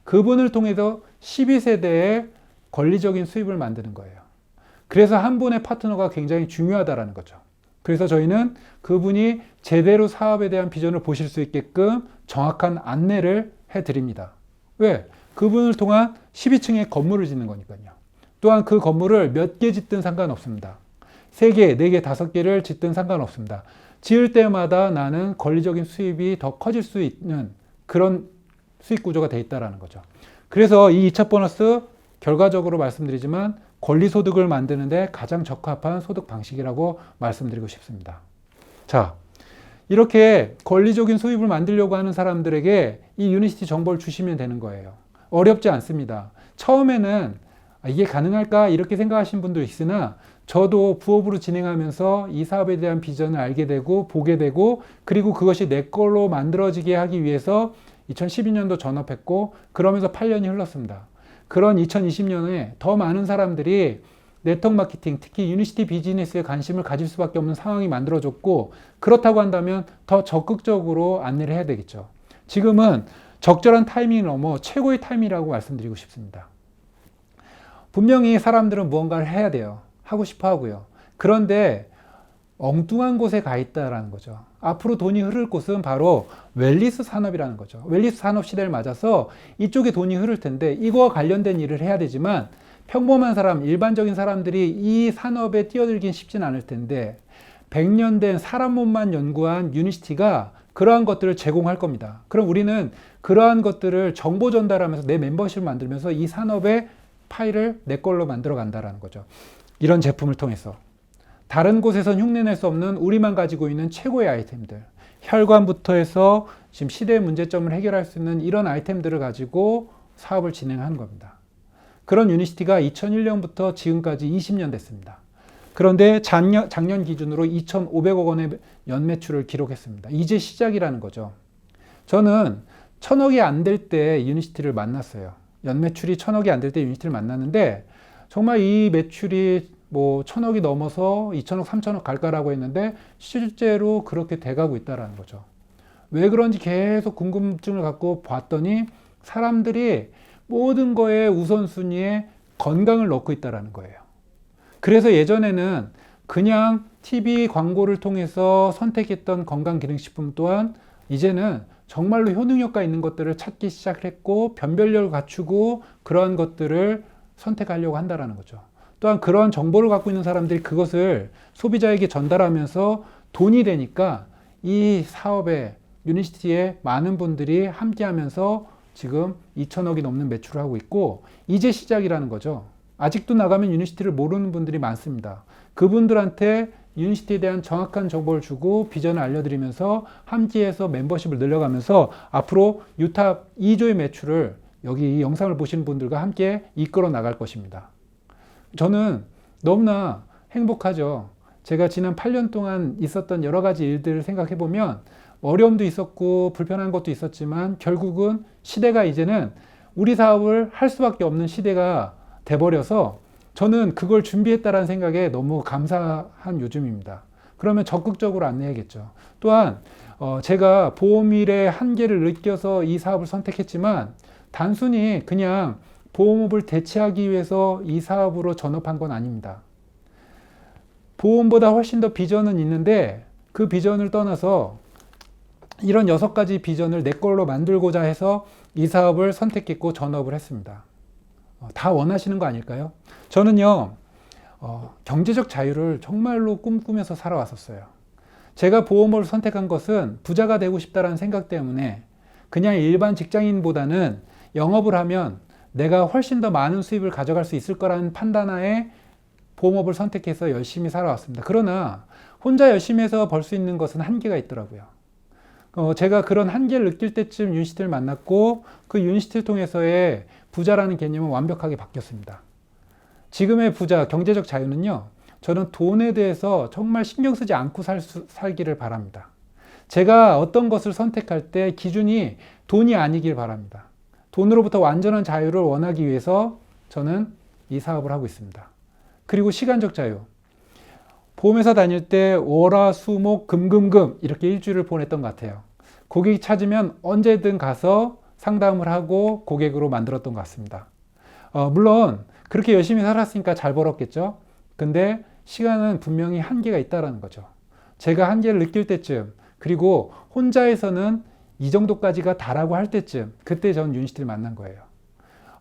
그분을 통해서 12세대의 권리적인 수입을 만드는 거예요. 그래서 한 분의 파트너가 굉장히 중요하다라는 거죠. 그래서 저희는 그분이 제대로 사업에 대한 비전을 보실 수 있게끔 정확한 안내를 해드립니다. 왜? 그분을 통한 12층의 건물을 짓는 거니까요. 또한 그 건물을 몇 개 짓든 상관없습니다. 3개, 4개, 5개를 짓든 상관없습니다. 지을 때마다 나는 권리적인 수입이 더 커질 수 있는 그런 수익 구조가 돼 있다는 거죠. 그래서 이 2차 보너스 결과적으로 말씀드리지만 권리소득을 만드는데 가장 적합한 소득 방식이라고 말씀드리고 싶습니다. 자, 이렇게 권리적인 수입을 만들려고 하는 사람들에게 이 유니시티 정보를 주시면 되는 거예요. 어렵지 않습니다. 처음에는 이게 가능할까 이렇게 생각하신 분도 있으나 저도 부업으로 진행하면서 이 사업에 대한 비전을 알게 되고 보게 되고 그리고 그것이 내 걸로 만들어지게 하기 위해서 2012년도 전업했고 그러면서 8년이 흘렀습니다. 그런 2020년에 더 많은 사람들이 네트워크 마케팅, 특히 유니시티 비즈니스에 관심을 가질 수밖에 없는 상황이 만들어졌고 그렇다고 한다면 더 적극적으로 안내를 해야 되겠죠. 지금은 적절한 타이밍이 넘어 최고의 타이밍이라고 말씀드리고 싶습니다. 분명히 사람들은 무언가를 해야 돼요. 하고 싶어 하고요. 그런데 엉뚱한 곳에 가 있다라는 거죠. 앞으로 돈이 흐를 곳은 바로 웰니스 산업이라는 거죠. 웰니스 산업 시대를 맞아서 이쪽에 돈이 흐를 텐데 이거와 관련된 일을 해야 되지만 평범한 사람, 일반적인 사람들이 이 산업에 뛰어들긴 쉽진 않을 텐데 100년 된 사람 몸만 연구한 유니시티가 그러한 것들을 제공할 겁니다. 그럼 우리는 그러한 것들을 정보 전달하면서 내 멤버십을 만들면서 이 산업의 파일을 내 걸로 만들어 간다라는 거죠. 이런 제품을 통해서. 다른 곳에선 흉내낼 수 없는 우리만 가지고 있는 최고의 아이템들. 혈관부터 해서 지금 시대의 문제점을 해결할 수 있는 이런 아이템들을 가지고 사업을 진행하는 겁니다. 그런 유니시티가 2001년부터 지금까지 20년 됐습니다. 그런데 작년 기준으로 2,500억 원의 연매출을 기록했습니다. 이제 시작이라는 거죠. 저는 1,000억이 안 될 때 유니시티를 만났어요. 연매출이 1,000억이 안 될 때 유니시티를 만났는데 정말 이 매출이 뭐 1,000억이 넘어서 2,000억, 3,000억 갈까라고 했는데 실제로 그렇게 돼가고 있다는 거죠. 왜 그런지 계속 궁금증을 갖고 봤더니 사람들이 모든 거에 우선순위에 건강을 넣고 있다는 거예요. 그래서 예전에는 그냥 TV 광고를 통해서 선택했던 건강기능식품 또한 이제는 정말로 효능효과 있는 것들을 찾기 시작을 했고 변별력을 갖추고 그러한 것들을 선택하려고 한다는 거죠. 또한 그러한 정보를 갖고 있는 사람들이 그것을 소비자에게 전달하면서 돈이 되니까 이 사업에 유니시티에 많은 분들이 함께 하면서 지금 2,000억이 넘는 매출을 하고 있고 이제 시작이라는 거죠. 아직도 나가면 유니시티를 모르는 분들이 많습니다. 그분들한테 유니시티에 대한 정확한 정보를 주고 비전을 알려드리면서 함께해서 멤버십을 늘려가면서 앞으로 유탑 2조의 매출을 여기 이 영상을 보시는 분들과 함께 이끌어 나갈 것입니다. 저는 너무나 행복하죠. 제가 지난 8년 동안 있었던 여러 가지 일들을 생각해 보면 어려움도 있었고 불편한 것도 있었지만 결국은 시대가 이제는 우리 사업을 할 수밖에 없는 시대가 돼버려서 저는 그걸 준비했다라는 생각에 너무 감사한 요즘입니다. 그러면 적극적으로 안내야겠죠. 또한 제가 보험일의 한계를 느껴서 이 사업을 선택했지만 단순히 그냥 보험업을 대체하기 위해서 이 사업으로 전업한 건 아닙니다. 보험보다 훨씬 더 비전은 있는데 그 비전을 떠나서 이런 6가지 비전을 내 걸로 만들고자 해서 이 사업을 선택했고 전업을 했습니다. 다 원하시는 거 아닐까요? 저는요, 경제적 자유를 정말로 꿈꾸면서 살아왔었어요. 제가 보험을 선택한 것은 부자가 되고 싶다는 생각 때문에 그냥 일반 직장인보다는 영업을 하면 내가 훨씬 더 많은 수입을 가져갈 수 있을 거라는 판단하에 보험업을 선택해서 열심히 살아왔습니다. 그러나 혼자 열심히 해서 벌 수 있는 것은 한계가 있더라고요. 제가 그런 한계를 느낄 때쯤 유니시티를 만났고 그 유니시티를 통해서의 부자라는 개념은 완벽하게 바뀌었습니다. 지금의 부자, 경제적 자유는요, 저는 돈에 대해서 정말 신경 쓰지 않고 살기를 바랍니다. 제가 어떤 것을 선택할 때 기준이 돈이 아니길 바랍니다. 돈으로부터 완전한 자유를 원하기 위해서 저는 이 사업을 하고 있습니다. 그리고 시간적 자유. 보험회사 다닐 때 월, 수, 목, 금 이렇게 일주일을 보냈던 것 같아요. 고객이 찾으면 언제든 가서 상담을 하고 고객으로 만들었던 것 같습니다. 물론 그렇게 열심히 살았으니까 잘 벌었겠죠. 근데 시간은 분명히 한계가 있다는 거죠. 제가 한계를 느낄 때쯤, 그리고 혼자에서는 이 정도까지가 다라고 할 때쯤, 그때 전 유니시티를 만난 거예요.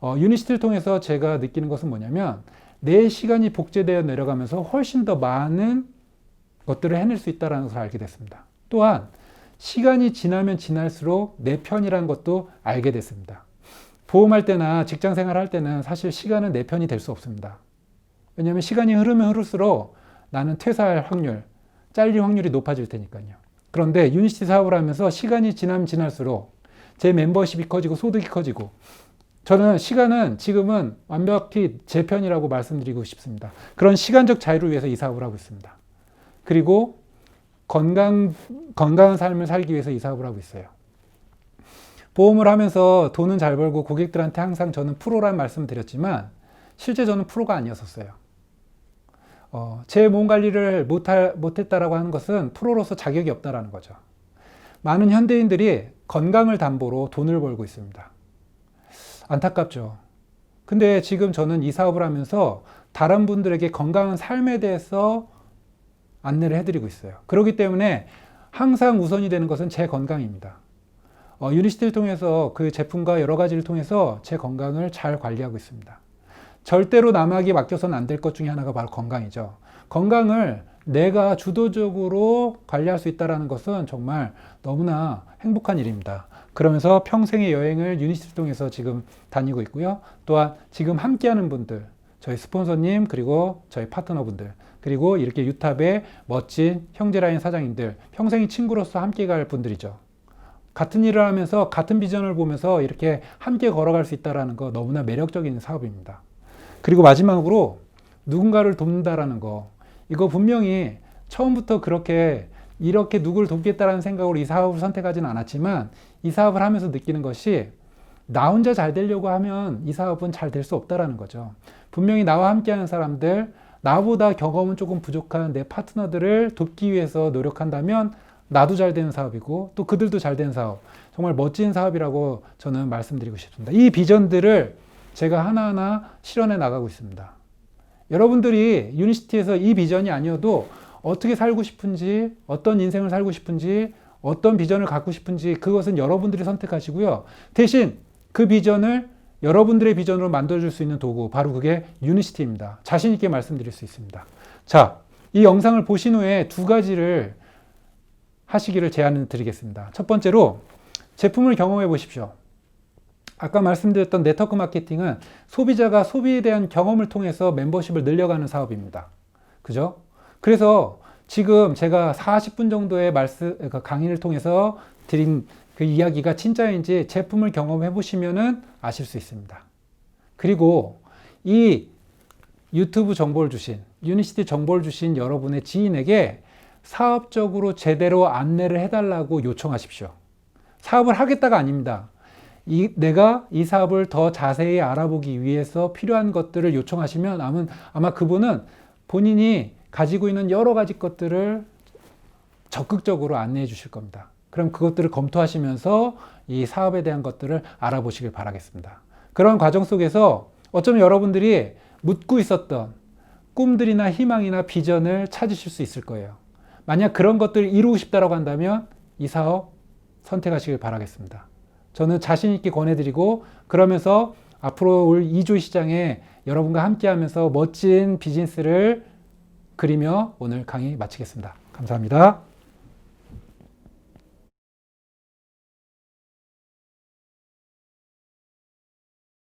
유니시티를 통해서 제가 느끼는 것은 뭐냐면 내 시간이 복제되어 내려가면서 훨씬 더 많은 것들을 해낼 수 있다는 것을 알게 됐습니다. 또한 시간이 지나면 지날수록 내 편이라는 것도 알게 됐습니다. 보험할 때나 직장 생활할 때는 사실 시간은 내 편이 될 수 없습니다. 왜냐하면 시간이 흐르면 흐를수록 나는 퇴사할 확률, 잘릴 확률이 높아질 테니까요. 그런데 유니시티 사업을 하면서 시간이 지나면 지날수록 제 멤버십이 커지고 소득이 커지고, 저는 시간은 지금은 완벽히 제 편이라고 말씀드리고 싶습니다. 그런 시간적 자유를 위해서 이 사업을 하고 있습니다. 그리고 건강한 삶을 살기 위해서 이 사업을 하고 있어요. 보험을 하면서 돈은 잘 벌고 고객들한테 항상 저는 프로란 말씀을 드렸지만 실제 저는 프로가 아니었었어요. 제 몸 관리를 못했다라고 하는 것은 프로로서 자격이 없다라는 거죠. 많은 현대인들이 건강을 담보로 돈을 벌고 있습니다. 안타깝죠. 근데 지금 저는 이 사업을 하면서 다른 분들에게 건강한 삶에 대해서 안내를 해드리고 있어요. 그렇기 때문에 항상 우선이 되는 것은 제 건강입니다. 유니시티를 통해서 그 제품과 여러 가지를 통해서 제 건강을 잘 관리하고 있습니다. 절대로 남에게 맡겨서는 안 될 것 중에 하나가 바로 건강이죠. 건강을 내가 주도적으로 관리할 수 있다는 것은 정말 너무나 행복한 일입니다. 그러면서 평생의 여행을 유니시티를 통해서 지금 다니고 있고요. 또한 지금 함께하는 분들, 저희 스폰서님, 그리고 저희 파트너분들, 그리고 이렇게 유탑의 멋진 형제라인 사장님들, 평생의 친구로서 함께 갈 분들이죠. 같은 일을 하면서 같은 비전을 보면서 이렇게 함께 걸어갈 수 있다는 거 너무나 매력적인 사업입니다. 그리고 마지막으로 누군가를 돕는다라는 거, 이거 분명히 처음부터 이렇게 누구를 돕겠다라는 생각으로 이 사업을 선택하지는 않았지만 이 사업을 하면서 느끼는 것이 나 혼자 잘 되려고 하면 이 사업은 잘 될 수 없다라는 거죠. 분명히 나와 함께하는 사람들, 나보다 경험은 조금 부족한 내 파트너들을 돕기 위해서 노력한다면 나도 잘 되는 사업이고 또 그들도 잘 되는 사업, 정말 멋진 사업이라고 저는 말씀드리고 싶습니다. 이 비전들을 제가 하나하나 실현해 나가고 있습니다. 여러분들이 유니시티에서 이 비전이 아니어도 어떻게 살고 싶은지, 어떤 인생을 살고 싶은지, 어떤 비전을 갖고 싶은지 그것은 여러분들이 선택하시고요. 대신 그 비전을 여러분들의 비전으로 만들어줄 수 있는 도구, 바로 그게 유니시티입니다. 자신 있게 말씀드릴 수 있습니다. 자, 이 영상을 보신 후에 2가지를 하시기를 제안을 드리겠습니다. 첫 번째로 제품을 경험해 보십시오. 아까 말씀드렸던 네트워크 마케팅은 소비자가 소비에 대한 경험을 통해서 멤버십을 늘려가는 사업입니다. 그죠? 그래서 지금 제가 40분 정도의 강의를 통해서 드린 그 이야기가 진짜인지 제품을 경험해 보시면은 아실 수 있습니다. 그리고 이 유튜브 정보를 주신, 유니시티 정보를 주신 여러분의 지인에게 사업적으로 제대로 안내를 해달라고 요청하십시오. 사업을 하겠다가 아닙니다. 내가 이 사업을 더 자세히 알아보기 위해서 필요한 것들을 요청하시면 아마 그분은 본인이 가지고 있는 여러 가지 것들을 적극적으로 안내해 주실 겁니다. 그럼 그것들을 검토하시면서 이 사업에 대한 것들을 알아보시길 바라겠습니다. 그런 과정 속에서 어쩌면 여러분들이 묻고 있었던 꿈들이나 희망이나 비전을 찾으실 수 있을 거예요. 만약 그런 것들을 이루고 싶다고 한다면 이 사업 선택하시길 바라겠습니다. 저는 자신 있게 권해드리고 그러면서 앞으로 올 2조 시장에 여러분과 함께 하면서 멋진 비즈니스를 그리며 오늘 강의 마치겠습니다. 감사합니다.